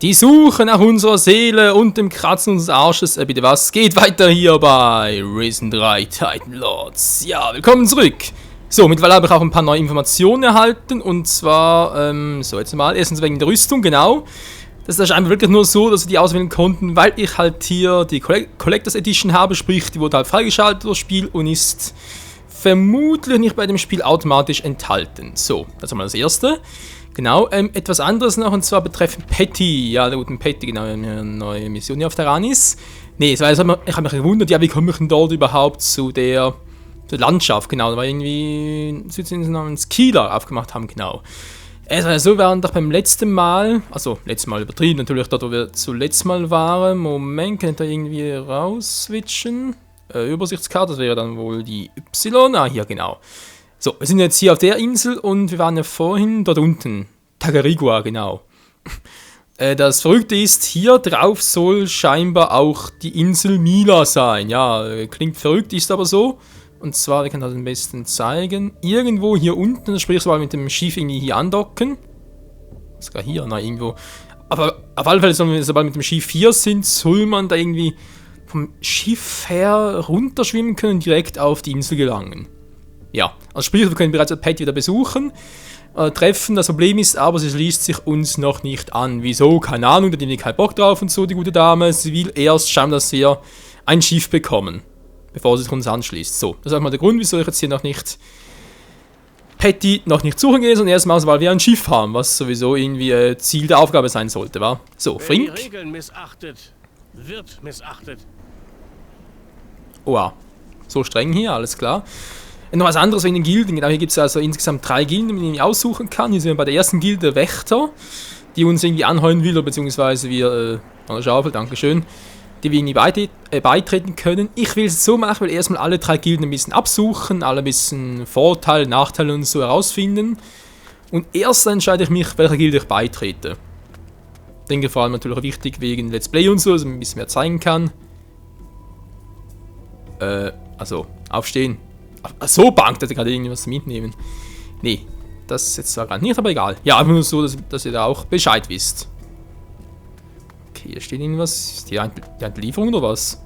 Die Suche nach unserer Seele und dem Kratzen unseres Arsches, bitte was, geht weiter hier bei Risen 3 Titan Lords. Ja, willkommen zurück. So, mittlerweile habe ich auch ein paar neue Informationen erhalten und zwar, so jetzt mal, erstens wegen der Rüstung, genau. Das ist einfach wirklich nur so, dass wir die auswählen konnten, weil ich halt hier die Collectors Edition habe, sprich, die wurde halt freigeschaltet durch das Spiel und ist vermutlich nicht bei dem Spiel automatisch enthalten. So, das ist mal das Erste. Genau, etwas anderes noch, und zwar betreffend Patty. Ja, der guten Patty, genau, eine neue Mission hier auf Terranis. Nee, ich habe mich gewundert, ja, wie komme ich denn dort überhaupt zu der Landschaft, genau, da war irgendwie Südinseln namens Kieler aufgemacht haben, genau. Es war ja so, wir waren doch beim letzten Mal, also letztes Mal übertrieben, natürlich dort, wo wir zuletzt mal waren. Moment, kann ich da irgendwie rausswitchen? Übersichtskarte, das wäre dann wohl die Y, hier, genau. So, wir sind jetzt hier auf der Insel und wir waren ja vorhin dort unten. Tagarigua, genau. Das Verrückte ist, hier drauf soll scheinbar auch die Insel Mila sein. Ja, klingt verrückt, ist aber so. Und zwar, wir können das am besten zeigen. Irgendwo hier unten, sprich mal mit dem Schiff irgendwie hier andocken. Sogar hier, nein, irgendwo. Aber auf alle Fälle, sobald wir mit dem Schiff hier sind, soll man da irgendwie vom Schiff her runterschwimmen können und direkt auf die Insel gelangen. Ja, also sprich, wir können bereits Patty wieder besuchen, treffen. Das Problem ist aber, sie schließt sich uns noch nicht an. Wieso? Keine Ahnung, da hat die keinen Bock drauf und so, die gute Dame. Sie will erst schauen, dass wir ein Schiff bekommen, bevor sie sich uns anschließt. So, das ist auch mal der Grund, wieso ich jetzt hier noch nicht Patty noch nicht suchen gehe, sondern erstmal, weil wir ein Schiff haben, was sowieso irgendwie Ziel der Aufgabe sein sollte, wa? So, Frink. Wer die Regeln missachtet, wird missachtet. Oha, so streng hier, alles klar. Noch was anderes wegen den Gilden. Genau, hier gibt es also insgesamt 3 Gilden, die man irgendwie aussuchen kann. Hier sind wir bei der ersten Gilde Wächter, die uns irgendwie anheuern will, beziehungsweise wir, an der Schaufel, dankeschön, die wir irgendwie beitreten können. Ich will es so machen, weil erstmal alle 3 Gilden ein bisschen absuchen, alle ein bisschen Vorteile, Nachteile und so herausfinden. Und erst dann entscheide ich mich, welcher Gilde ich beitrete. Ich denke vor allem natürlich wichtig wegen Let's Play und so, dass man ein bisschen mehr zeigen kann. Also, aufstehen. Ach so, Bank, dass ich gerade irgendwas mitnehmen. Nee, das ist jetzt zwar gerade nicht, aber egal. Ja, einfach nur so, dass ihr da auch Bescheid wisst. Okay, hier steht irgendwas. Ist die eine Lieferung oder was?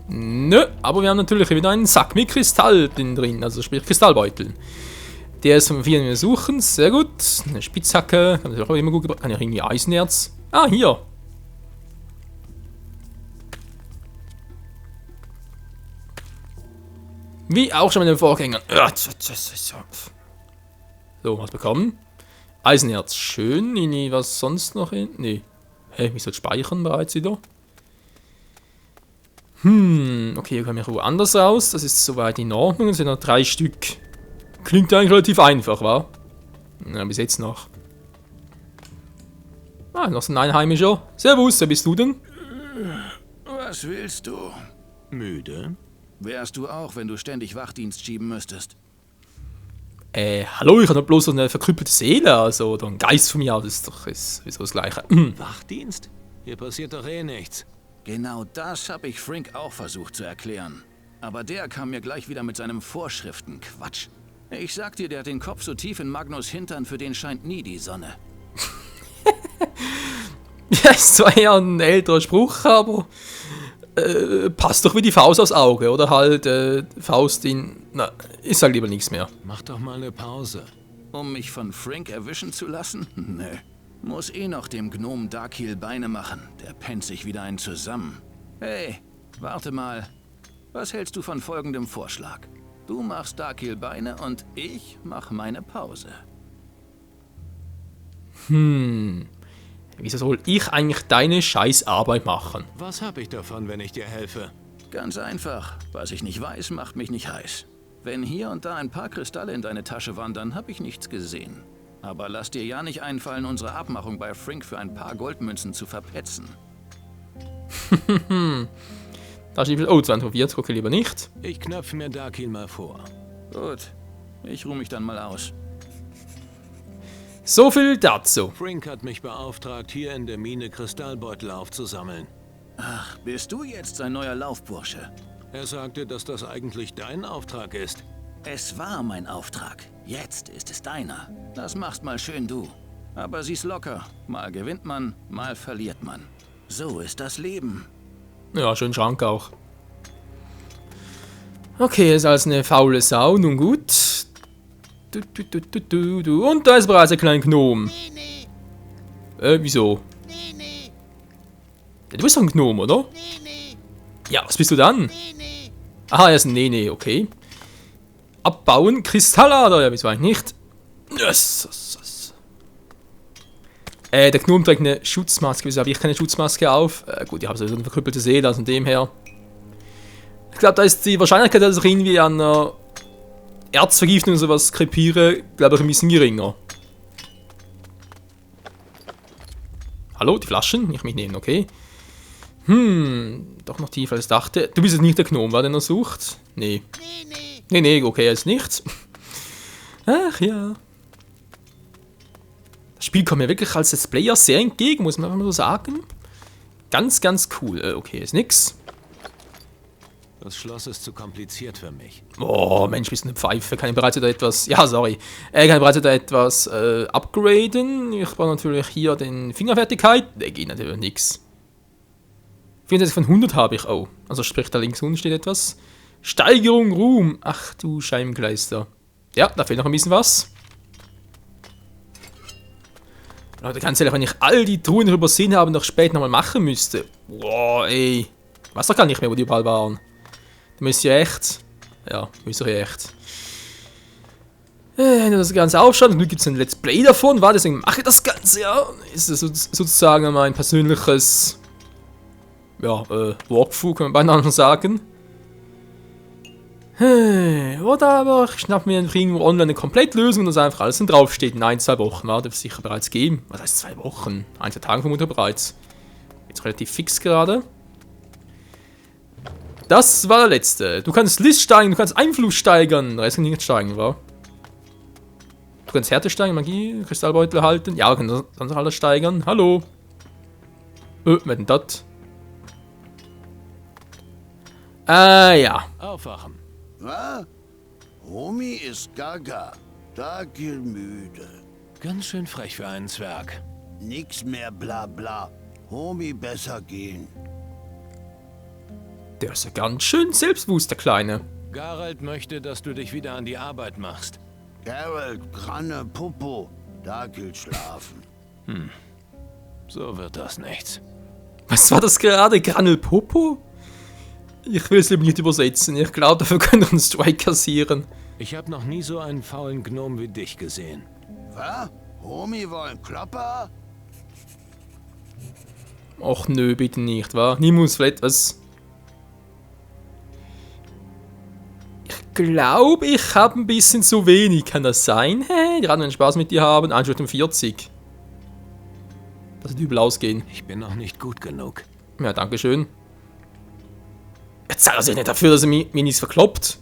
Nö, aber wir haben natürlich wieder einen Sack mit Kristall drin, also sprich Kristallbeutel. Der ist von 4 suchen, sehr gut. Eine Spitzhacke, kann natürlich auch immer gut gebrauchen. Kann ja irgendwie Eisenerz. Ah, hier. Wie auch schon mit den Vorgängern. So, was bekommen? Eisenerz, schön. Was sonst noch hin? Nee. Hä, wie soll speichern bereits wieder? Okay, hier kommen wir woanders raus. Das ist soweit in Ordnung. Es sind noch 3 Stück. Klingt eigentlich relativ einfach, wa? Na, bis jetzt noch. Ah, noch so ein Einheimischer. Servus, wer bist du denn? Was willst du? Müde? Wärst du auch, wenn du ständig Wachdienst schieben müsstest? Hallo, ich habe bloß so eine verkrüppelte Seele, also, oder ein Geist von mir, das ist doch sowieso das Gleiche. Wachdienst? Hier passiert doch eh nichts. Genau das habe ich Frink auch versucht zu erklären. Aber der kam mir gleich wieder mit seinem Vorschriftenquatsch. Ich sag dir, der hat den Kopf so tief in Magnus Hintern, für den scheint nie die Sonne. Ja, ist zwar eher ein älterer Spruch, aber passt doch wie die Faust aufs Auge, oder halt Faust in... Na, ich sag lieber nichts mehr. Mach doch mal eine Pause. Um mich von Frink erwischen zu lassen? Nö. Muss eh noch dem Gnom Darkhill Beine machen. Der pennt sich wieder einen zusammen. Hey, warte mal. Was hältst du von folgendem Vorschlag? Du machst Darkhill Beine und ich mach meine Pause. Wieso soll ich eigentlich deine Scheißarbeit machen? Was hab ich davon, wenn ich dir helfe? Ganz einfach. Was ich nicht weiß, macht mich nicht heiß. Wenn hier und da ein paar Kristalle in deine Tasche wandern, habe ich nichts gesehen. Aber lass dir ja nicht einfallen, unsere Abmachung bei Frink für ein paar Goldmünzen zu verpetzen. Da steht, oh, 240, okay, lieber nicht. Ich knöpfe mir Darkhill mal vor. Gut, ich ruhe mich dann mal aus. So viel dazu. Frink hat mich beauftragt, hier in der Mine Kristallbeutel aufzusammeln. Ach, bist du jetzt sein neuer Laufbursche? Er sagte, dass das eigentlich dein Auftrag ist. Es war mein Auftrag. Jetzt ist es deiner. Das machst mal schön du. Aber sie ist locker. Mal gewinnt man, mal verliert man. So ist das Leben. Ja, schön Schrank auch. Okay, ist also eine faule Sau, nun gut. Und da ist bereits ein kleiner Gnom. Wieso? Ja, du bist doch ein Gnom, oder? Ja, was bist du dann? Aha, er ist ein Nene, okay. Abbauen, Kristallader, ja, wieso eigentlich nicht? Yes. Der Gnom trägt eine Schutzmaske, wieso habe ich keine Schutzmaske auf? Gut, ich habe so eine verkrüppelte Seele, also von dem her. Ich glaube, da ist die Wahrscheinlichkeit, dass ich irgendwie an einer Erzvergiftung oder sowas krepiere, glaube ich, ein bisschen geringer. Hallo, die Flaschen? Nicht mitnehmen, okay. Doch noch tiefer als ich dachte. Du bist jetzt nicht der Gnom, war den er sucht? Nee. Nee, okay, er ist nicht. Ach ja. Das Spiel kommt mir wirklich als Let's Player sehr entgegen, muss man einfach mal so sagen. Ganz, ganz cool. Okay, ist nix. Das Schloss ist zu kompliziert für mich. Oh, Mensch, bist du eine Pfeife. Kann ich bereits wieder etwas... Ja, sorry. Kann ich bereits wieder etwas upgraden? Ich brauche natürlich hier den Fingerfertigkeit. Ne, geht natürlich nix. 64 von 100 habe ich. Oh, also sprich, da links unten steht etwas. Steigerung, Ruhm. Ach du Scheibengleister. Ja, da fehlt noch ein bisschen was. Leute, ganz ehrlich, wenn ich all die Truhen übersehen habe und noch später nochmal machen müsste. Boah, ey. Ich weiß doch gar nicht mehr, wo die überall waren. Da müsst ihr echt... Ja, müsst ihr echt. Wenn ihr das Ganze aufschaut, und nun gibt es ein Let's Play davon, war deswegen mache ich das Ganze, ja. Ist das sozusagen mein persönliches... Ja, Walkthrough, kann man beinahe sagen. Oder aber ich schnapp mir irgendwo online eine Komplettlösung und das einfach alles dann draufsteht. In 1-2 Wochen, ja, das wird es sicher bereits geben. Was heißt 2 Wochen? 1-2 Tage vermutlich bereits. Jetzt relativ fix gerade. Das war der letzte. Du kannst List steigern, du kannst Einfluss steigern. Der Rest kann nicht steigern, wa? Du kannst Härte steigern, Magie, Kristallbeutel halten. Ja, du kannst sonst alles steigern. Hallo. Was denn das? Ja. Aufwachen. Was? Homie ist gaga. Dakil müde. Ganz schön frech für einen Zwerg. Nix mehr bla bla. Homie besser gehen. Der ist ja ganz schön selbstbewusst, der Kleine. Geralt möchte, dass du dich wieder an die Arbeit machst. Geralt, Granne, Popo. Dakil schlafen. So wird das nichts. Was war das gerade? Granel Popo? Ich will es lieber nicht übersetzen. Ich glaube, dafür können wir einen Strike kassieren. Ich habe noch nie so einen faulen Gnom wie dich gesehen. Was? Homie wollen Klopper? Och nö, bitte nicht, wa? Niemand vielleicht was. Ich glaube, ich habe ein bisschen zu wenig. Kann das sein? Hey, die werden Spaß mit dir haben. 1,40. Das wird übel ausgehen. Ich bin noch nicht gut genug. Ja, dankeschön. Jetzt zahlt er sich nicht dafür, dass er mir nichts verkloppt.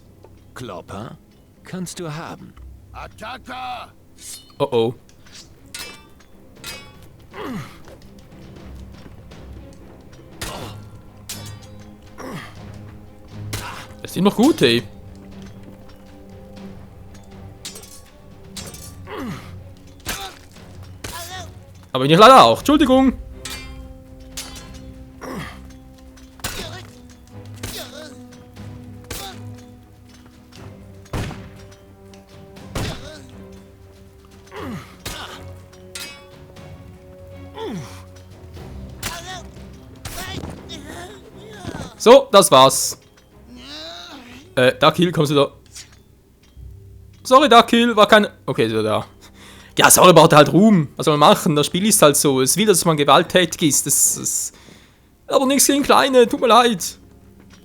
Klopper? Kannst du haben. Attacke! Oh oh. Das ist ihm noch gut, ey. Aber ich leider auch. Entschuldigung. So, das war's. Dakil, kommst du da? Sorry, Dakil, war kein... Okay, so da. Ja, sorry, braucht halt Ruhm. Was soll man machen? Das Spiel ist halt so. Es will, dass man gewalttätig ist. Das aber nichts gegen Kleine, tut mir leid.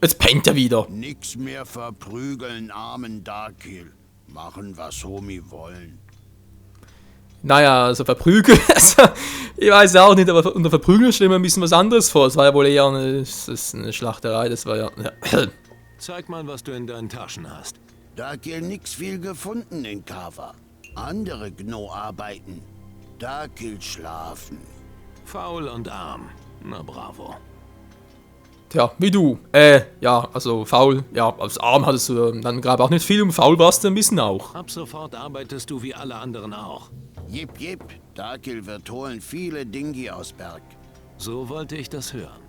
Jetzt pennt er wieder. Nix mehr verprügeln, armen Dakil. Machen, was Homie wollen. Naja, also verprügeln. Also, ich weiß ja auch nicht, aber unter Verprügeln stellen wir ein bisschen was anderes vor. Es war ja wohl eher eine Schlachterei, das war ja... Zeig mal, was du in deinen Taschen hast. Dakil nix viel gefunden in Kava. Andere Gno arbeiten. Dakil schlafen. Faul und arm. Na bravo. Tja, wie du. Ja, also faul. Ja, als Arm hattest du dann gerade auch nicht viel und faul warst du ein bisschen auch. Ab sofort arbeitest du wie alle anderen auch. Jip, jip, Darkill wird holen viele Dingi aus Berg. So wollte ich das hören.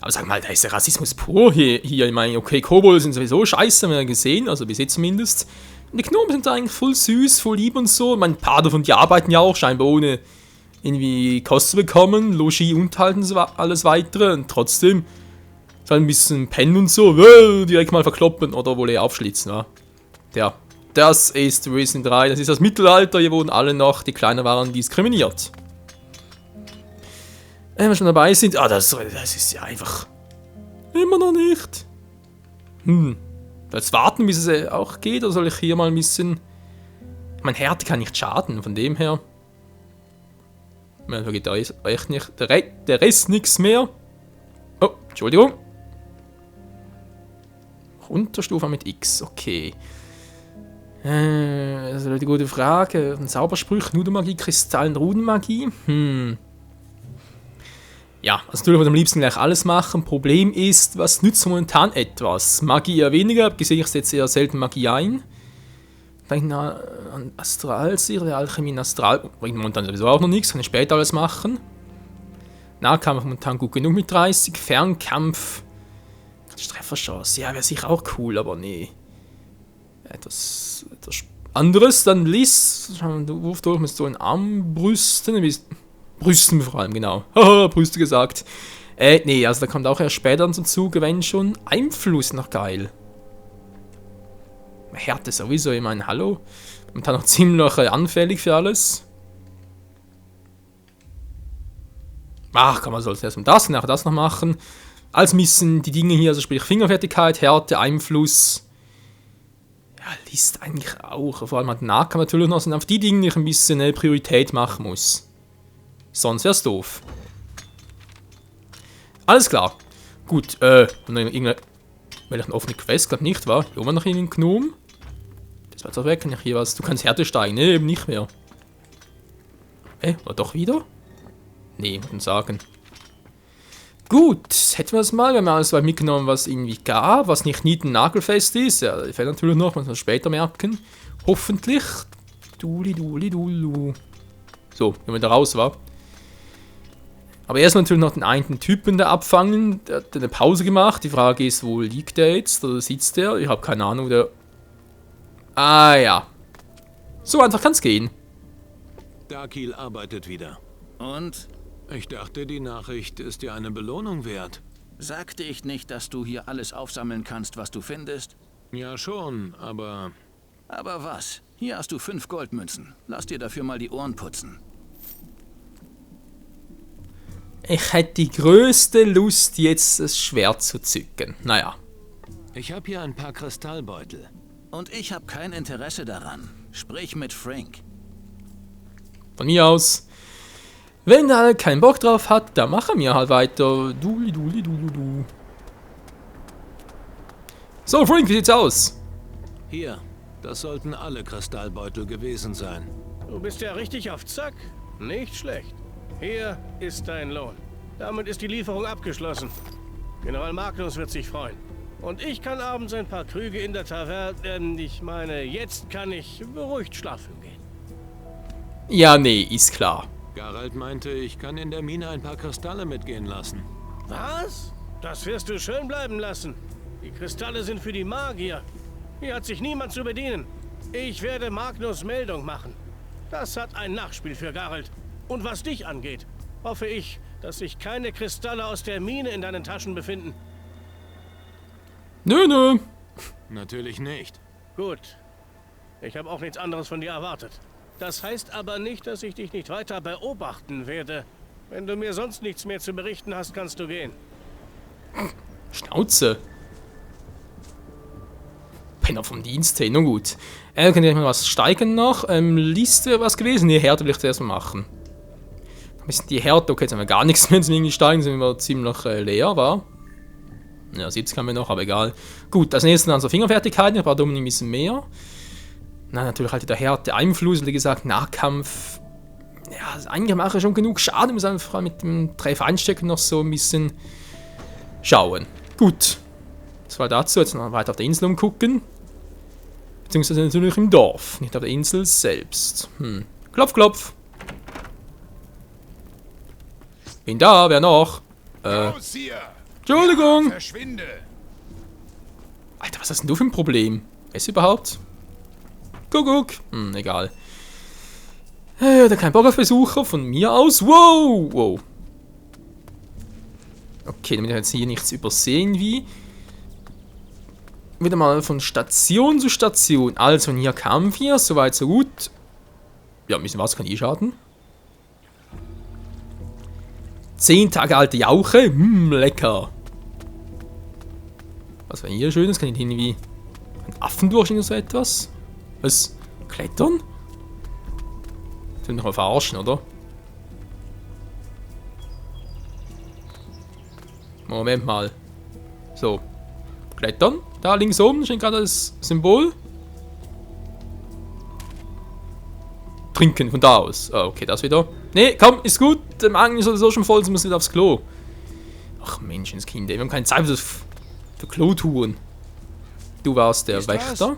Aber sag mal, da ist der Rassismus pur hier. Ich meine, okay, Kobolde sind sowieso scheiße, haben wir ja gesehen, also bis jetzt zumindest. Und die Gnomen sind da eigentlich voll süß, voll lieb und so. Ich meine, ein paar davon, die arbeiten ja auch scheinbar ohne irgendwie Kost zu bekommen, Logis, Unterhalt und so alles weitere. Und trotzdem ist halt ein bisschen pennen und so, direkt mal verkloppen oder wohl eher aufschlitzen, ja. Ja, das ist Risen 3, das ist das Mittelalter, hier wurden alle noch, die kleiner waren, diskriminiert. Wenn wir schon dabei sind, das ist ja einfach immer noch nicht. Jetzt warten, bis es auch geht, oder soll ich hier mal ein bisschen... Mein Härte kann nicht schaden, von dem her... Da geht da echt nicht... Der Rest nichts mehr. Oh, Entschuldigung. Runterstufen mit X, okay. Das ist eine gute Frage. Zaubersprüche, Nudelmagie, Kristallen, Rudenmagie. Ja, also natürlich würde ich am liebsten gleich alles machen. Problem ist, was nützt momentan etwas? Magie eher weniger, abgesehen ich setze eher selten Magie ein. Denke an Astralsicht, Alchemie in Astral. Bringt momentan sowieso auch noch nichts, kann ich später alles machen. Nahkampf momentan gut genug mit 30. Fernkampf. Trefferchance, ja, wäre sicher auch cool, aber nee. Etwas anderes, dann Liss. Wurf durch mit so einen Armbrüsten. Brüsten vor allem, genau. Haha, Brüste gesagt. Nee, also da kommt auch erst später zum Zuge, wenn schon. Einfluss noch geil. Härte sowieso, ich meine, hallo. Momentan noch ziemlich anfällig für alles. Ach komm, man sollte erstmal das, nachher das noch machen. Als müssen die Dinge hier, also sprich Fingerfertigkeit, Härte, Einfluss. Ja, List eigentlich auch. Vor allem hat Nahkampf natürlich noch, sind auf die Dinge, die ich ein bisschen Priorität machen muss. Sonst wär's doof. Alles klar. Gut, irgendeine... Welche eine offene Quest, glaube nicht, war? Hier oben noch irgendeinen Gnome. Das war jetzt auch weg, kann ich hier was... Du kannst Härte steigen, ne, eben nicht mehr. War doch wieder? Nee, muss man sagen. Gut, hätten wir das mal, wir haben alles weit mitgenommen, was irgendwie gab, was nicht nagelfest ist. Ja, das fällt natürlich noch, muss man später merken. Hoffentlich. Dulu. So, wenn man da raus war. Aber erstmal natürlich noch den einen Typen da abfangen. Der hat eine Pause gemacht. Die Frage ist, wo liegt der jetzt? Oder sitzt der? Ich habe keine Ahnung. Ah ja. So einfach kann es gehen. Darkill arbeitet wieder. Und? Ich dachte, die Nachricht ist dir eine Belohnung wert. Sagte ich nicht, dass du hier alles aufsammeln kannst, was du findest? Ja schon, aber... Aber was? Hier hast du 5 Goldmünzen. Lass dir dafür mal die Ohren putzen. Ich hätte die größte Lust, jetzt das Schwert zu zücken. Naja. Ich habe hier ein paar Kristallbeutel. Und ich habe kein Interesse daran. Sprich mit Frank. Von mir aus. Wenn er halt keinen Bock drauf hat, dann machen wir halt weiter. Du. So, Frank, wie sieht's aus? Hier, das sollten alle Kristallbeutel gewesen sein. Du bist ja richtig auf Zack. Nicht schlecht. Hier ist dein Lohn. Damit ist die Lieferung abgeschlossen. General Magnus wird sich freuen. Und ich kann abends ein paar Krüge in der Taverne... ich meine, jetzt kann ich beruhigt schlafen gehen. Ja, nee, ist klar. Geralt meinte, ich kann in der Mine ein paar Kristalle mitgehen lassen. Was? Das wirst du schön bleiben lassen. Die Kristalle sind für die Magier. Hier hat sich niemand zu bedienen. Ich werde Magnus Meldung machen. Das hat ein Nachspiel für Geralt. Und was dich angeht, hoffe ich, dass sich keine Kristalle aus der Mine in deinen Taschen befinden. Nö. Natürlich nicht. Gut. Ich habe auch nichts anderes von dir erwartet. Das heißt aber nicht, dass ich dich nicht weiter beobachten werde. Wenn du mir sonst nichts mehr zu berichten hast, kannst du gehen. Schnauze. Penner vom Dienst, hey, nun gut. Könnt ihr mal was steigern noch? Liste was gewesen? Die Härte will ich zuerst mal machen. Ein bisschen die Härte, okay, jetzt haben wir gar nichts mehr zum irgendwie steigen, sind wir ziemlich leer, war. Ja, 70 haben wir noch, aber egal. Gut, als nächstes dann so Fingerfertigkeiten, ich brauche da ein bisschen mehr. Na, natürlich halt der Härte, Einfluss, wie gesagt, Nahkampf. Ja, eigentlich mache ich schon genug Schaden, muss einfach mit dem Treff einstecken noch so ein bisschen schauen. Gut. Das war dazu. Jetzt noch weiter auf der Insel umgucken. Beziehungsweise natürlich im Dorf, nicht auf der Insel selbst. Klopf, klopf. Bin da, wer noch? Raus hier! Entschuldigung. Verschwinde! Alter, was hast denn du für ein Problem? Ist überhaupt? Guck. Egal. Da kein Bock auf Besucher von mir aus. Wow. Okay, damit wir jetzt hier nichts übersehen, wie. Wieder mal von Station zu Station. Also, und hier kamen wir, soweit so gut. Ja, ein bisschen was kann schaden. 10 Tage alte Jauche. Lecker. Was war hier Schönes? Kann ich irgendwie einen Affen durch oder so etwas? Was? Klettern? Das will mich mal verarschen, oder? Moment mal. So. Klettern. Da links oben steht gerade das Symbol. Trinken von da aus. Oh, okay, das wieder. Nee, komm, ist gut. Der Magen ist sowieso schon voll, sie muss wieder aufs Klo. Ach, Menschenskind, wir haben keine Zeit für Klotouren. Du warst der Wächter.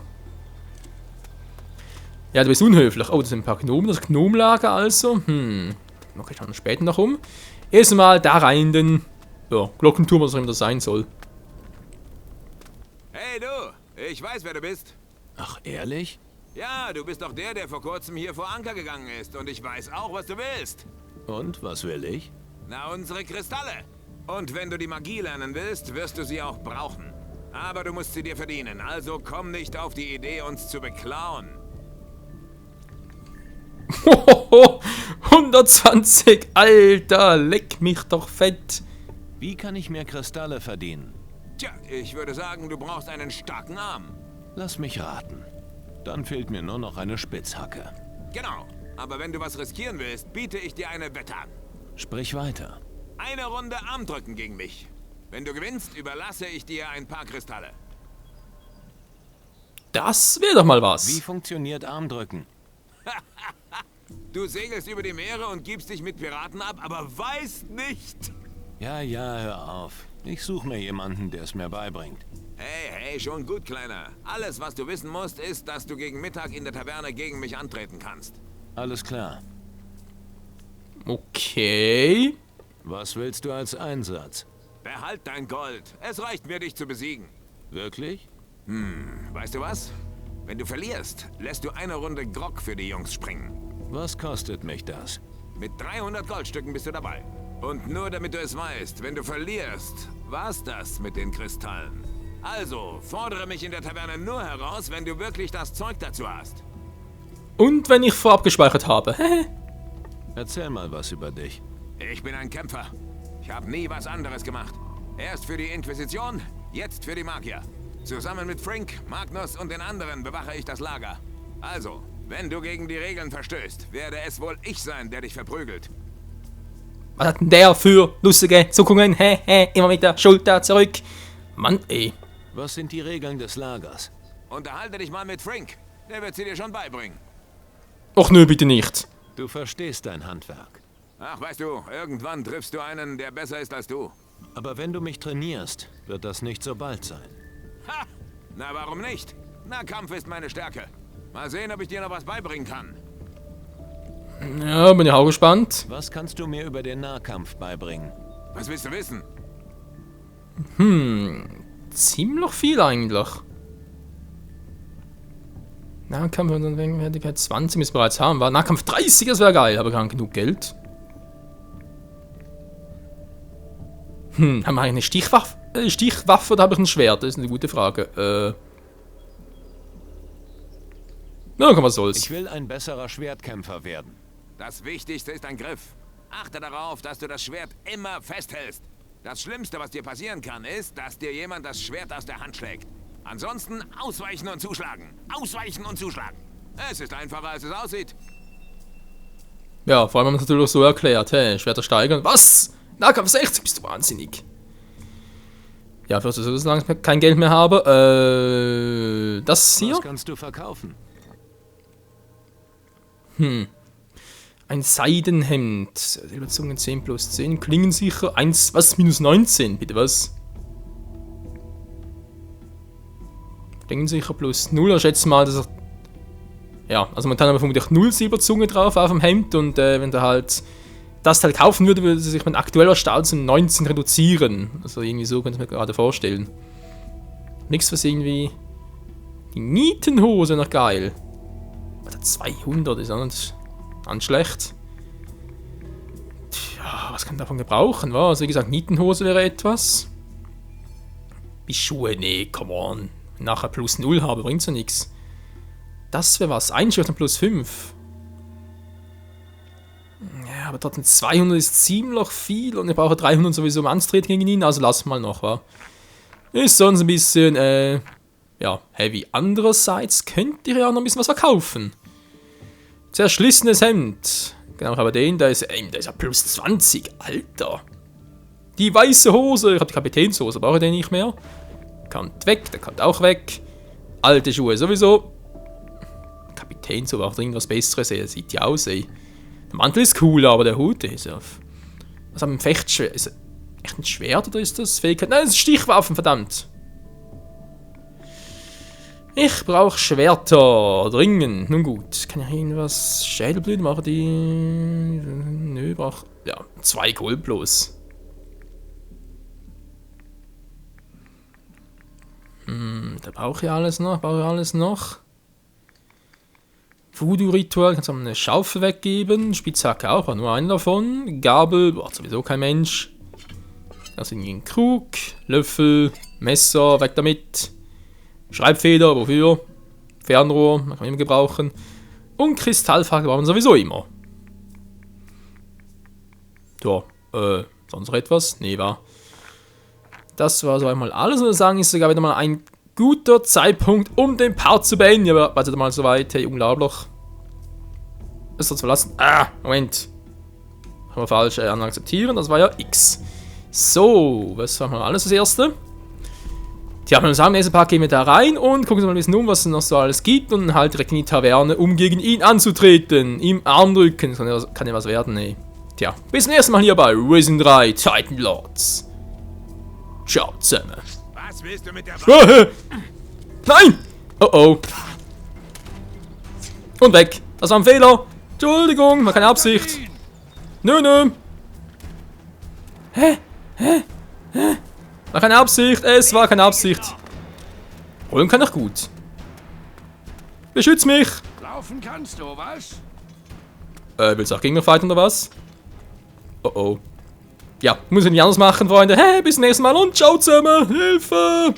Ja, du bist unhöflich. Oh, das sind ein paar Gnomen, das Gnomenlager also. Okay, schauen wir später noch um. Erstmal da rein in den Glockenturm, was auch immer das sein soll. Hey du, ich weiß, wer du bist. Ach, ehrlich? Ja, du bist doch der vor kurzem hier vor Anker gegangen ist. Und ich weiß auch, was du willst. Und, was will ich? Na, unsere Kristalle. Und wenn du die Magie lernen willst, wirst du sie auch brauchen. Aber du musst sie dir verdienen, also komm nicht auf die Idee, uns zu beklauen. 120, Alter, leck mich doch fett. Wie kann ich mehr Kristalle verdienen? Tja, ich würde sagen, du brauchst einen starken Arm. Lass mich raten. Dann fehlt mir nur noch eine Spitzhacke. Genau, aber wenn du was riskieren willst, biete ich dir eine Wette an. Sprich weiter. Eine Runde Armdrücken gegen mich. Wenn du gewinnst, überlasse ich dir ein paar Kristalle. Das wäre doch mal Wie was. funktioniert Armdrücken? Du segelst über die Meere und gibst dich mit Piraten ab, aber weißt nicht. Ja, hör auf. Ich suche mir jemanden, der es mir beibringt. Hey, schon gut, Kleiner. Alles, was du wissen musst, ist, dass du gegen Mittag in der Taverne gegen mich antreten kannst. Alles klar. Okay. Was willst du als Einsatz? Behalt dein Gold. Es reicht mir, dich zu besiegen. Wirklich? Weißt du was? Wenn du verlierst, lässt du eine Runde Grog für die Jungs springen. Was kostet mich das? Mit 300 Goldstücken bist du dabei. Und nur damit du es weißt, wenn du verlierst, war's das mit den Kristallen. Also, fordere mich in der Taverne nur heraus, wenn du wirklich das Zeug dazu hast. Und wenn ich vorab gespeichert habe. Erzähl mal was über dich. Ich bin ein Kämpfer. Ich habe nie was anderes gemacht. Erst für die Inquisition, jetzt für die Magier. Zusammen mit Frink, Magnus und den anderen bewache ich das Lager. Also, wenn du gegen die Regeln verstößt, werde es wohl ich sein, der dich verprügelt. Was hat denn der für lustige Zuckungen? Immer mit der Schulter zurück. Mann, ey. Was sind die Regeln des Lagers? Unterhalte dich mal mit Frink. Der wird sie dir schon beibringen. Och nö, bitte nicht. Du verstehst dein Handwerk. Ach, weißt du, irgendwann triffst du einen, der besser ist als du. Aber wenn du mich trainierst, wird das nicht so bald sein. Ha! Na, warum nicht? Nahkampf ist meine Stärke. Mal sehen, ob ich dir noch was beibringen kann. Ja, bin ich auch gespannt. Was kannst du mir über den Nahkampf beibringen? Was willst du wissen? Ziemlich viel eigentlich. Nahkampf und Fertigkeit 20 müssen wir bereits haben. War Nahkampf 30, das wäre geil, aber gar genug Geld. Haben wir eine Stichwaffe? Stichwaffe oder habe ich ein Schwert? Das ist eine gute Frage. Na, komm, was soll's. Ich will ein besserer Schwertkämpfer werden. Das Wichtigste ist ein Griff. Achte darauf, dass du das Schwert immer festhältst. Das Schlimmste, was dir passieren kann, ist, dass dir jemand das Schwert aus der Hand schlägt. Ansonsten ausweichen und zuschlagen. Ausweichen und zuschlagen. Es ist einfacher, als es aussieht. Ja, vor allem haben wir es natürlich so erklärt. Hey, Schwerter steigern. Was? Nahkampf 60, bist du wahnsinnig. Ja, für das ich so lange kein Geld mehr habe. Das hier? Was kannst du verkaufen? Ein Seidenhemd. Silberzungen 10 plus 10. Klingensicher. 1, was? Minus 19. Bitte was? Ich denke sicher plus 0. Ich schätze mal, dass er... Ja, also momentan haben wir vermutlich 0 Silberzunge drauf auf dem Hemd. Und wenn er halt das Teil kaufen würde, würde sich mein aktueller Stahl zum 19 reduzieren. Also irgendwie so könnte ich mir gerade vorstellen. Nichts, was irgendwie... Die Nietenhose noch geil. Alter, 200 ist auch nicht schlecht. Tja, was kann man davon gebrauchen? Also wie gesagt, Nietenhose wäre etwas. Die Schuhe, nee, come on. Wenn ich nachher plus 0 habe, bringt ja nichts. Das wäre was. Einschicht und plus 5. Ja, aber trotzdem 200 ist ziemlich viel und ich brauche 300 sowieso im Anstreten gegen ihn, also lass mal noch, wa? Ist sonst ein bisschen, ja, heavy. Andererseits könnt ihr ja noch ein bisschen was verkaufen. Zerschlissenes Hemd. Genau, aber den, der ist ja plus 20, Alter. Die weiße Hose, ich habe die Kapitänshose, brauche ich den nicht mehr. Kommt weg, der kommt auch weg. Alte Schuhe sowieso. Kapitänshose, auch irgendwas Besseres, ey. Sieht ja aus, ey. Der Mantel ist cool, aber der Hut ist auf. Was haben wir im Fechtschwert? Ist echt ein Schwert oder ist das Fähigkeit? Nein, das ist Stichwaffen, verdammt. Ich brauche Schwerter. Dringend. Nun gut. Kann ja irgendwas. Schädelblüten machen die. Nö, brauch. Ja, 2 Gold bloß. Da brauche ich alles noch. Voodoo-Ritual, kannst du eine Schaufel weggeben. Spitzhacke auch, war nur einer davon. Gabel, braucht sowieso kein Mensch. Das ist ein Krug, Löffel, Messer, weg damit. Schreibfeder, wofür? Fernrohr, man kann immer gebrauchen. Und Kristallfackel brauchen wir sowieso immer. So, sonst noch etwas? Nee, war. Das war so einmal alles. Und sagen ist sogar wieder mal ein guter Zeitpunkt, um den Part zu beenden. Aber wartet mal so weit. Hey, unglaublich. Ist das verlassen? Ah, Moment. Haben wir falsch akzeptieren. Das war ja X. So, was war mal alles das erste? Tja, beim nächsten Part gehen wir da rein und gucken uns mal ein bisschen um, was es noch so alles gibt. Und halt direkt in die Taverne, um gegen ihn anzutreten. Ihm Arm drücken. Kann ja was werden, nee. Tja, bis zum nächsten Mal hier bei Risen 3 Titan Lords. Ciao zusammen. Was willst du mit der Nein! Oh oh. Und weg. Das war ein Fehler. Entschuldigung, war keine Absicht. Nö. Hä? War keine Absicht. Es war keine Absicht. Holen kann ich gut. Beschütz mich. Laufen kannst du, was? Willst du auch gegen mich fighten oder was? Oh oh. Ja, muss ich nicht anders machen, Freunde. Hey, bis zum nächsten Mal und ciao zusammen. Hilfe!